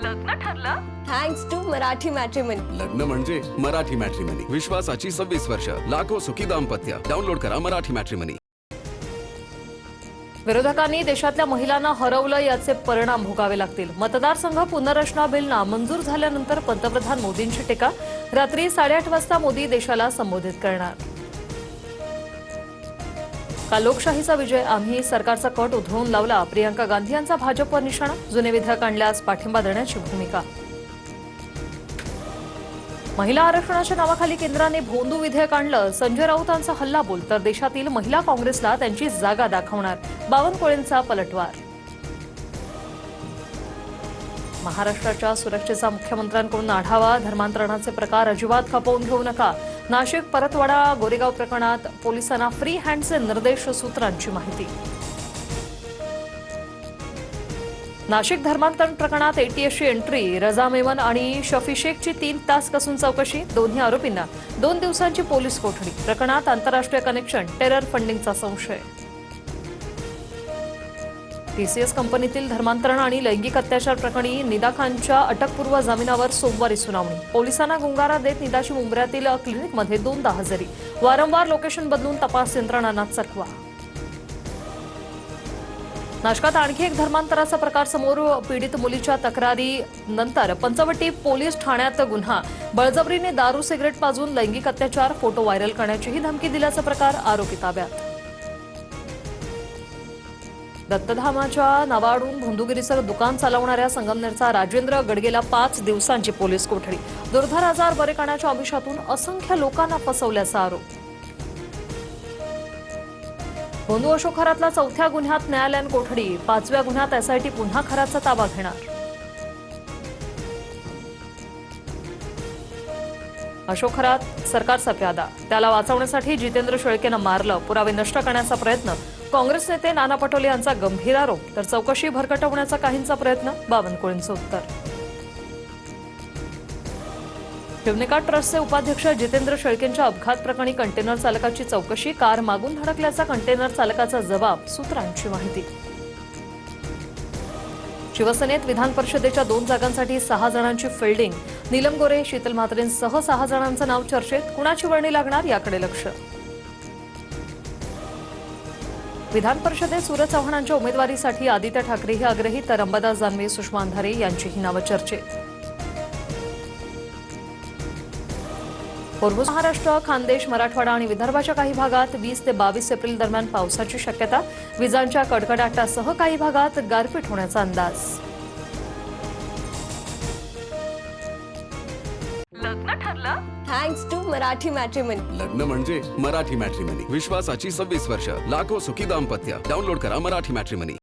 लग्न ठरलं? Thanks to Marathi matrimony. लग्न म्हणजे मराठी मॅट्रिमनी. विश्वासाची 26 वर्ष. लाखो सुखी दाम्पत्य. डाउनलोड करा मराठी मॅट्रिमनी. विरोधकांनी देशातल्या महिलांना हरवलं याचे परिणाम भोगावे लागतील. मतदारसंघ पुनर्रचना बिल नामंजूर झाल्यानंतर पंतप्रधान मोदींची टीका. रात्री 8:30 वाजता मोदी देशाला संबोधित करणार. काल लोकशाहीचा विजय. आम्ही सरकारचा कट उधळून लावला. प्रियंका गांधी यांचा भाजपवर निशाणा. जुने विधेयक आणल्यास पाठिंबा देण्याची भूमिका. महिला आरक्षणाच्या नावाखाली केंद्राने भोंदू विधेयक आणलं. संजय राऊतांचा हल्लाबोल. तर देशातील महिला काँग्रेसला त्यांची जागा दाखवणार. बावनकुळेंचा पलटवार. महाराष्ट्राच्या सुरक्षेचा मुख्यमंत्र्यांकडून आढावा. धर्मांतरणाचे प्रकार अजिबात खपवून घेऊ नका. नाशिक, परतवाडा, गोरेगाव प्रकरणात पोलिसांना फ्री हँडचे निर्देश. सूत्रांची माहिती. नाशिक धर्मांतरण प्रकरणात एटीएसची एंट्री. रजा मेमन आणि शफी शेखची 3 तास कसून चौकशी. दोन्ही आरोपींना 2 दिवसांची पोलीस कोठडी. प्रकरणात आंतरराष्ट्रीय कनेक्शन, टेरर फंडिंगचा संशय. टीसीएस कंपनीतील धर्मांतरण आणि लैंगिक अत्याचार प्रकरणी निदा खानच्या अटकपूर्व जामिनावर सोमवारी सुनावणी. पोलिसांना गुंगारा देत निदाची मुंब्र्यातील क्लिनिकमध्ये 2दा हजेरी. वारंवार लोकेशन बदलून तपास यंत्रणांना चकवा. नाशकात आणखी एक धर्मांतराचा प्रकार समोर. पीडित मुलीच्या तक्रारी नंतर पंचवटी पोलीस ठाण्यात गुन्हा. बळजबरीने दारू सिगरेट पाजून लैंगिक अत्याचार. फोटो व्हायरल करण्याचीही धमकी दिल्याचा प्रकार. आरोपी ताब्यात. दत्तधामाच्या नावाडून भोंदूगिरीचं दुकान चालवणाऱ्या संगमनेरचा राजेंद्र गडगेला 5 दिवसांची पोलीस कोठडी. दुर्धर आजार बरे करण्याच्या अभिशातून असंख्य लोकांना फसवल्याचा आरोप. भोंदू अशोक खरातला 4थ्या गुन्ह्यात न्यायालयीन कोठडी. 5व्या गुन्ह्यात एसआयटी पुन्हा खराचा ताबा घेणार. अशोक खरात सरकारचा प्यादा. त्याला वाचवण्यासाठी जितेंद्र शेळकेनं मारलं. पुरावे नष्ट करण्याचा प्रयत्न. काँग्रेस नेते नाना पटोले यांचा गंभीर आरोप. तर चौकशी भरकटवण्याचा काहींचा प्रयत्न. बावनकुळेंचं उत्तर. शिवनिका ट्रस्टचे उपाध्यक्ष जितेंद्र शेळकेंच्या अपघात प्रकरणी कंटेनर चालकाची चौकशी. कार मागून धडकल्याचा कंटेनर चालकाचा जबाब. सूत्रांची माहिती. शिवसेनेत विधान परिषदेच्या 2 जागांसाठी 6 जणांची फिल्डिंग. नीलम गोरे, शीतल म्हात्रेंसह 6 जणांचं नाव चर्चेत. कुणाची वर्णी लागणार याकडे लक्ष. विधान परिषदेत सूरज चव्हाणांच्या उमेदवारीसाठी आदित्य ठाकरेही आग्रही. तर अंबादास दानवे, सुषमा अंधारे यांचीही नावं चर्चेत. पूर्व महाराष्ट्र, खानदेश, मराठवाडा आणि विदर्भाच्या काही भागात 20 ते 22 एप्रिल दरम्यान पावसाची शक्यता. विजांच्या कडकडाटासह काही भागात गारपीट होण्याचा अंदाज. लग्न ठरलं? Thanks to Marathi matrimony. लग्न म्हणजे मराठी मॅट्रिमनी. विश्वासाची 26 वर्ष. लाखो सुखी दाम्पत्य. डाउनलोड करा मराठी मॅट्रिमनी.